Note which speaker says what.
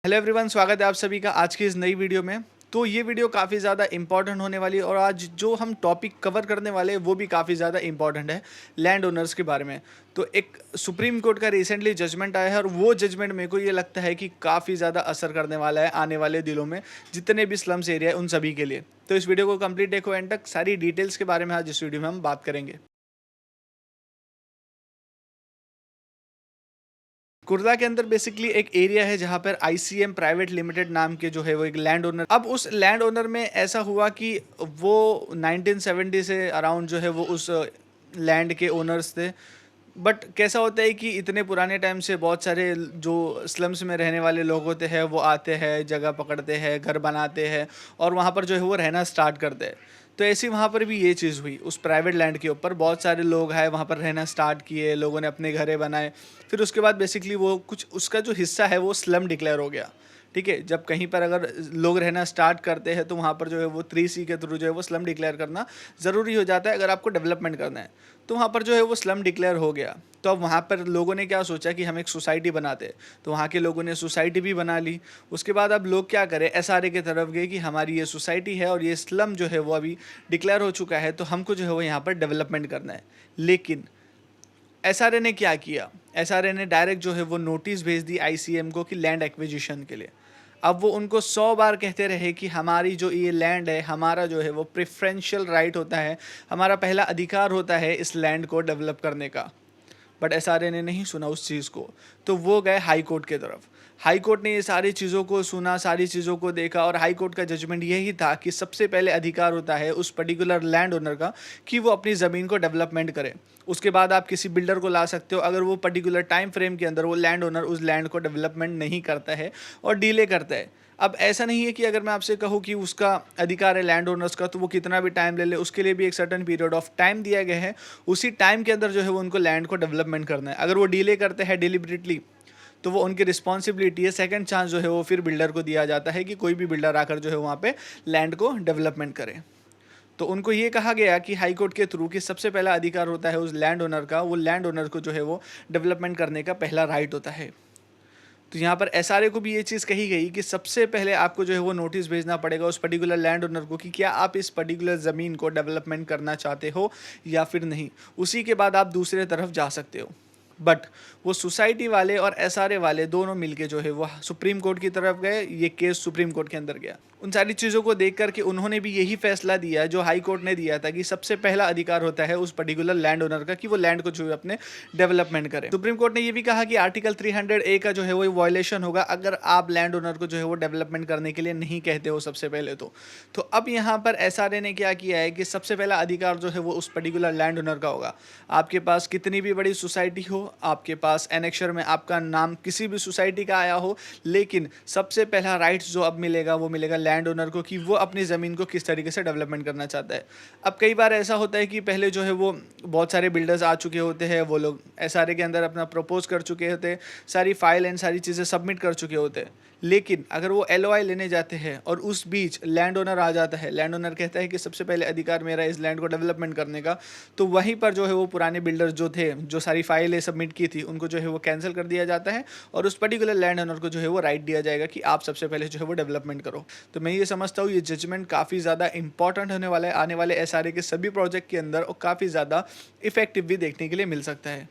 Speaker 1: Hello everyone, स्वागत है आप सभी का आज की इस नई वीडियो में। तो ये वीडियो काफ़ी ज़्यादा इंपॉर्टेंट होने वाली है और आज जो हम टॉपिक कवर करने वाले हैं वो भी काफ़ी ज़्यादा इंपॉर्टेंट है लैंड ओनर्स के बारे में। तो एक सुप्रीम कोर्ट का रिसेंटली जजमेंट आया है और वो जजमेंट मेरे को ये लगता है कि काफ़ी ज़्यादा असर करने वाला है आने वाले दिनों में जितने भी स्लम्स एरिया है उन सभी के लिए। तो इस वीडियो को कंप्लीट देखो एंड तक, सारी डिटेल्स के बारे में आज इस वीडियो में हम बात करेंगे। कुर्ला के अंदर बेसिकली एक एरिया है जहाँ पर आईसीएम प्राइवेट लिमिटेड नाम के जो है वो एक लैंड ओनर, अब उस लैंड ओनर में ऐसा हुआ कि वो 1970 से अराउंड जो है वो उस लैंड के ओनर्स थे। बट कैसा होता है कि इतने पुराने टाइम से बहुत सारे जो स्लम्स में रहने वाले लोग होते हैं वो आते हैं, जगह पकड़ते हैं, घर बनाते हैं और वहाँ पर जो है वो रहना स्टार्ट करते हैं। तो ऐसी वहाँ पर भी ये चीज़ हुई, उस प्राइवेट लैंड के ऊपर बहुत सारे लोग आए, वहाँ पर रहना स्टार्ट किए, लोगों ने अपने घरें बनाए। फिर उसके बाद बेसिकली वो कुछ उसका जो हिस्सा है वो स्लम डिक्लेयर हो गया। ठीक है, जब कहीं पर अगर लोग रहना स्टार्ट करते हैं तो वहाँ पर जो है वो 3C के थ्रू जो है वो स्लम डिक्लेयर करना ज़रूरी हो जाता है अगर आपको डेवलपमेंट करना है। तो वहाँ पर जो है वो स्लम डिक्लेयर हो गया। तो अब वहाँ पर लोगों ने क्या सोचा कि हम एक सोसाइटी बनाते हैं, तो वहाँ के लोगों ने सोसाइटी भी बना ली। उसके बाद अब लोग क्या करें, एसआरए की तरफ गए कि हमारी ये सोसाइटी है और ये स्लम जो है वो अभी डिक्लेयर हो चुका है, तो हमको जो है वो यहाँ पर डेवलपमेंट करना है। लेकिन एसआरए ने क्या किया, एसआरए ने डायरेक्ट जो है वो नोटिस भेज दी आईसीएम को कि लैंड एक्विजिशन के लिए। अब वो उनको 100 बार कहते रहे कि हमारी जो ये लैंड है, हमारा जो है वो प्रेफरेंशियल राइट होता है, हमारा पहला अधिकार होता है इस लैंड को डेवलप करने का। बट एसआरए ने नहीं सुना उस चीज़ को, तो वो गए हाई कोर्ट के तरफ। हाई कोर्ट ने ये सारी चीज़ों को सुना, सारी चीज़ों को देखा और हाई कोर्ट का जजमेंट यही था कि सबसे पहले अधिकार होता है उस पर्टिकुलर लैंड ओनर का कि वो अपनी ज़मीन को डेवलपमेंट करे। उसके बाद आप किसी बिल्डर को ला सकते हो अगर वो पर्टिकुलर टाइम फ्रेम के अंदर वो लैंड ओनर उस लैंड को डेवलपमेंट नहीं करता है और डिले करता है। अब ऐसा नहीं है कि अगर मैं आपसे कहूँ कि उसका अधिकार है लैंड ओनर्स का तो वो कितना भी टाइम ले ले, उसके लिए भी एक सर्टेन पीरियड ऑफ टाइम दिया गया है। उसी टाइम के अंदर जो है वो उनको लैंड को डेवलपमेंट करना है। अगर वो डिले करते हैं डिलिबरेटली तो वो उनकी रिस्पॉन्सिबिलिटी है। सेकंड चांस जो है वो फिर बिल्डर को दिया जाता है कि कोई भी बिल्डर आकर जो है वहाँ पे लैंड को डेवलपमेंट करे। तो उनको ये कहा गया कि हाई कोर्ट के थ्रू कि सबसे पहला अधिकार होता है उस लैंड ओनर का, वो लैंड ओनर को जो है वो डेवलपमेंट करने का पहला राइट होता है। तो यहाँ पर एसआरए को भी ये चीज़ कही गई कि सबसे पहले आपको जो है वो नोटिस भेजना पड़ेगा उस पर्टिकुलर लैंड ओनर को कि क्या आप इस पर्टिकुलर ज़मीन को डेवलपमेंट करना चाहते हो या फिर नहीं। उसी के बाद आप दूसरे तरफ जा सकते हो। बट वो सोसाइटी वाले और एसआरए वाले दोनों मिलके जो है वो सुप्रीम कोर्ट की तरफ गए, ये केस सुप्रीम कोर्ट के अंदर गया। उन सारी चीज़ों को देख करके उन्होंने भी यही फैसला दिया जो हाई कोर्ट ने दिया था कि सबसे पहला अधिकार होता है उस पर्टिकुलर लैंड ओनर का कि वो लैंड को जो है अपने डेवलपमेंट करे। सुप्रीम कोर्ट ने ये भी कहा कि आर्टिकल 300A का जो है वो वायलेशन होगा अगर आप लैंड ओनर को जो है वो डेवलपमेंट करने के लिए नहीं कहते हो सबसे पहले तो अब यहाँ पर एसआरए ने क्या किया है कि सबसे पहला अधिकार जो है वो उस पर्टिकुलर लैंड ओनर का होगा। आपके पास कितनी भी बड़ी सोसाइटी हो, आपके पास एनेक्शर में आपका नाम किसी भी सोसाइटी का आया हो, लेकिन सबसे पहला राइट्स जो अब मिलेगा वो मिलेगा लैंड ओनर को कि वो अपनी ज़मीन को किस तरीके से डेवलपमेंट करना चाहता है। अब कई बार ऐसा होता है कि पहले जो है वो बहुत सारे बिल्डर्स आ चुके होते हैं, वो लोग एसआरए के अंदर अपना प्रपोज कर चुके होते हैं, सारी फाइल एंड सारी चीज़ें सबमिट कर चुके होते हैं। लेकिन अगर वो एलओआई लेने जाते हैं और उस बीच लैंड ओनर आ जाता है, लैंड ओनर कहता है कि सबसे पहले अधिकार मेरा इस लैंड को डेवलपमेंट करने का, तो वहीं पर जो है वो पुराने बिल्डर्स जो थे, जो सारी फाइलें सबमिट की थी, उनको जो है वो कैंसिल कर दिया जाता है और उस पर्टिकुलर लैंड ओनर को जो है वो राइट दिया जाएगा कि आप सबसे पहले जो है वो डेवलपमेंट करो। तो मैं ये समझता हूँ ये जजमेंट काफ़ी ज़्यादा इंपॉर्टेंट होने वाला है आने वाले एसआरए के सभी प्रोजेक्ट के अंदर और काफ़ी ज़्यादा इफेक्टिव भी देखने के लिए मिल सकता है।